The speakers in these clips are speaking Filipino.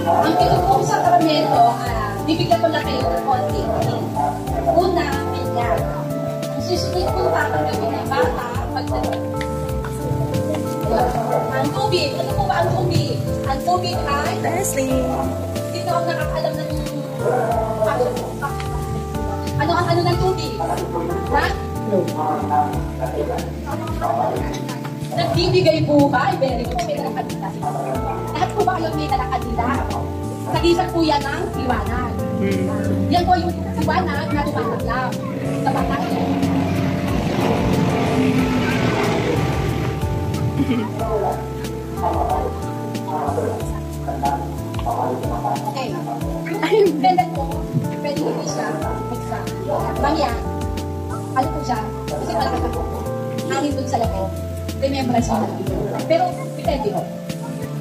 Ang pinupong sa karamento, bibigyan ko lang kayo ng konti. Una, milya. Ang susunod kong tatanggapin ng bata, pagdating. Ang tubig. Ano po ba ang tubig? Ang tubig ay... Leslie! Sino ang nakakalam ng... Ano ang ano ng tubig? Ha? Nagbibigay buhay. Very good. May nalakadila. Lahat po ba alam may nalakadila? Kagisan po yan ng liwanag. Yan po yung liwanag na tumataklam sa bata. Okay. Pwede po, pwede hindi siya magsa. Bangya, ano po siya? Kasi malakas ako. Hangin dun sa loob. Remembrance mo. Pero, depende po.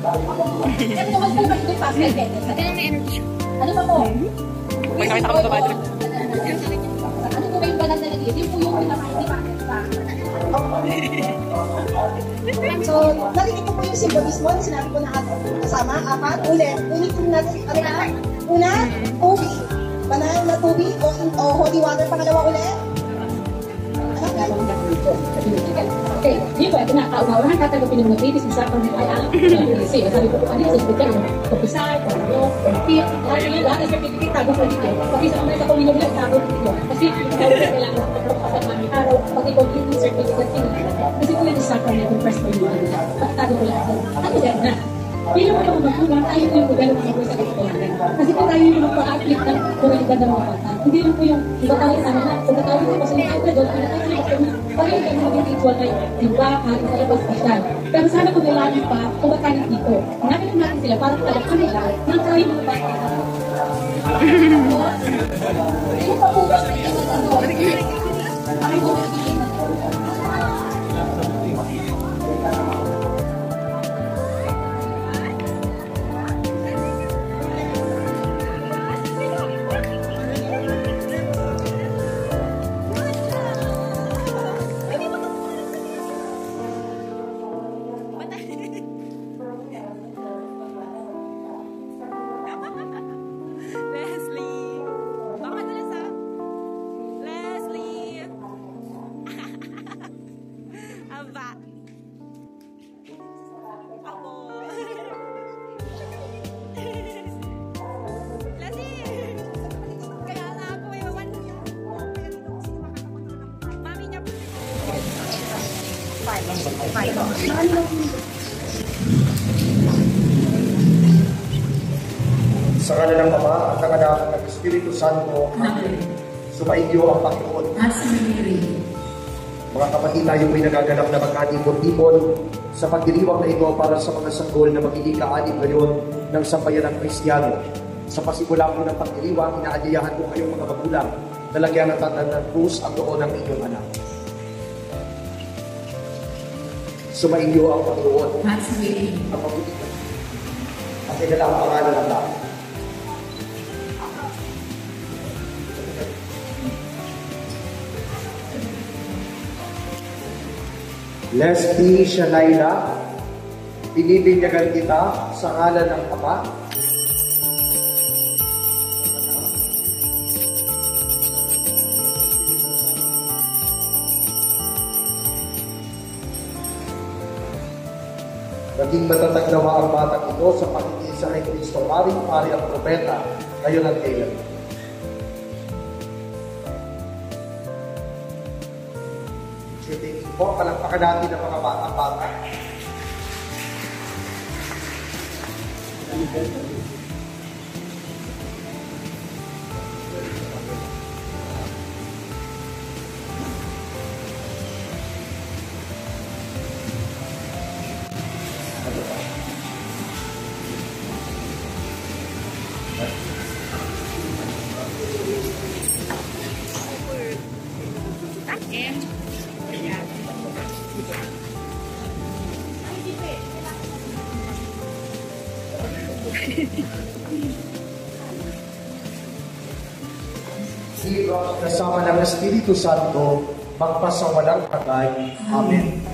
Kasi naman po ba yung past tense? Ano ba po? May nakita ka ba? Ano po ba yung banal na nagigit? Yung po yung pinakain ni Bakit pa. So, narinig ko po yung symbolismo na sinabi ko na kasama, apat, ulit. Ulitin natin, ano na? Una, tubig. Banal na tubig o holy water. Pangalawa ulit. Okay, yun po, ito na, kaunawahan tatanggapin ng mga babies sa sakang nila. Kasi, sabi ko po kanina, sa sibigyan, pag-usay, pag-upit, lahat ng certificate, tago po dito. Pag-isa kami sa pamilya nila, tago po dito. Kasi, kailangan sa mami araw, pag i-complete yung certificate, kasi po yung sakang nila, yung first time nila. Tago po lahat. Ano yan na? Bilang mga magulang, tayo po yung modelo ng mga sa katotohanan. Kasi po tayo yung magpa-apply ng moralidad ng mga bata. Hindi lang po yung ibatawin namin na, kung batawin ko kasi yung outlet, pinatawin ko kami, parang yung maging ritual na diba, kahit sa ibang hospital. Pero sana po nalaman pa kung bakit dito. Hanapin natin sila para talakpan nila ng tayo mga bata. Ano pa po ba? Ano po ba? Sa ngala ng Ama at ng Anak at ng Espiritu Santo, Amen. Sumaiyo ang Panginoon. Mga kapatid, tayo po'y nagaganap na magkatipon-tipon sa pagdiriwang na ito para sa mga sanggol na magiging kaanib ngayon ng sambayan ng Kristiyano. Sa pasimula po ng pagdiriwang, inaadyahan po kayong mga magulang na lagyan ng tatan ng krus ang doon ng inyong anak. Sumaiyo ang Panginoon. Ang mabuti. At inala ang pangalan ng tao. Leslie Shanaila, binibinyagan kita sa ngalan ng Ama, naging matatag nawa ang batang ito sa pakikisa kay Kristo, maring pari ang propeta, ngayon at kailan. Po, palakpakan natin ang mga bata-bata. Kasama ng Espiritu Santo, magpasawalang hanggan. Amen.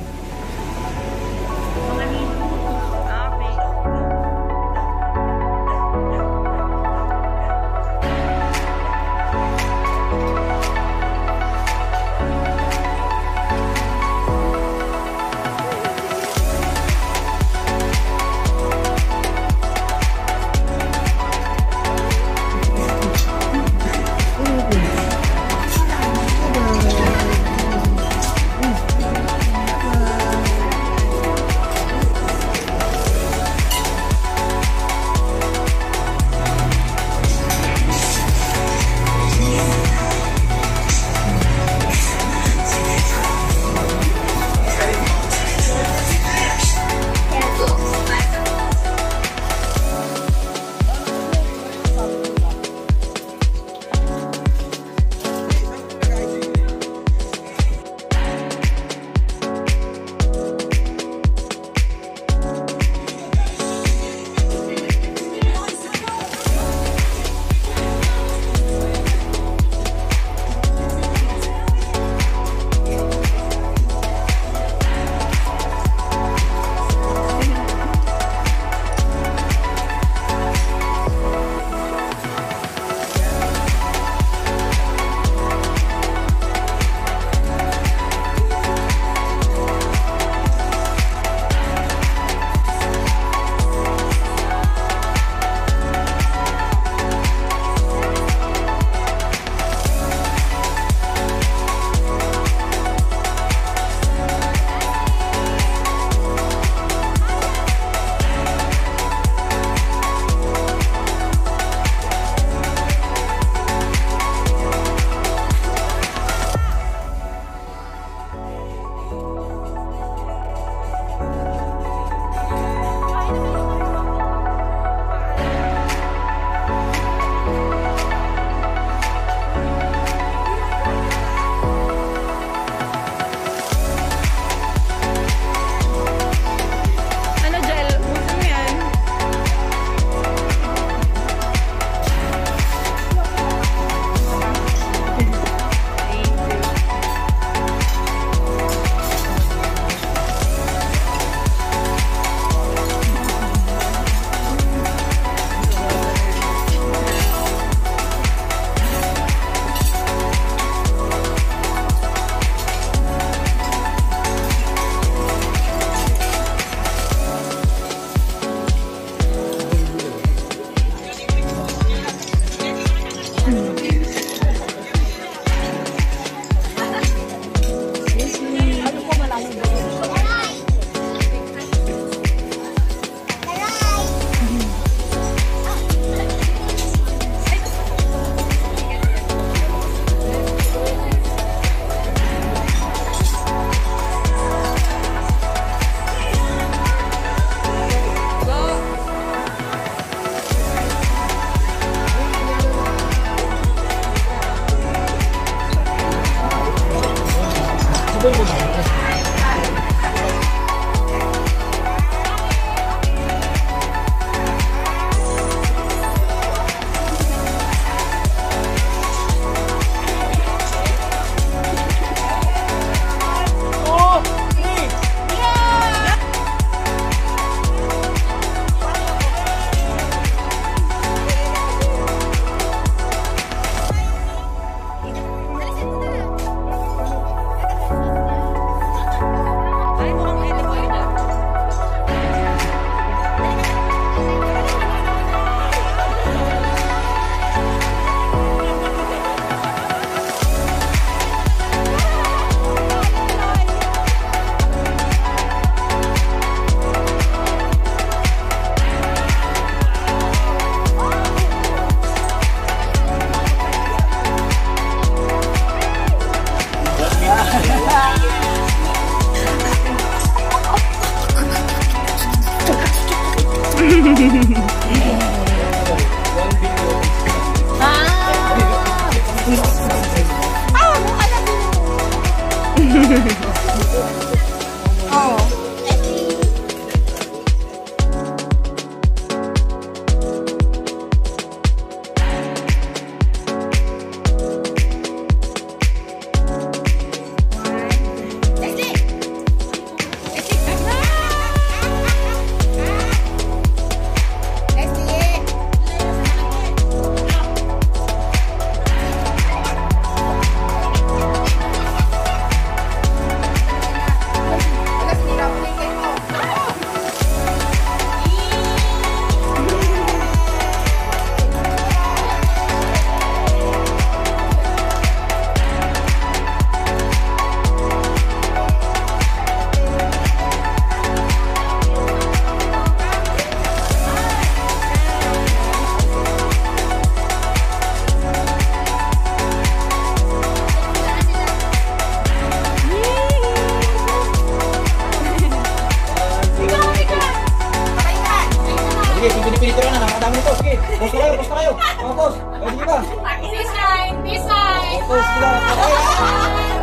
Sige, pinipili ko na, nakakadami nito. Sige, post na kayo. Mga post. O, sige ba? This side, this side. Post, sige ba?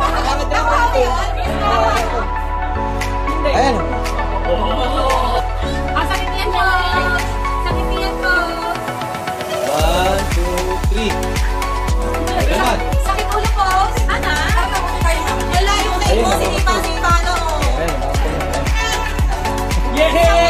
Nakakadami nito. Ayan. Sakit yan po. Sakit yan po. 1, 2, 3. Ayan. Sakit ulo po. Ana? Wala yung leg mo. Sinipa, no? Ayan. Yay!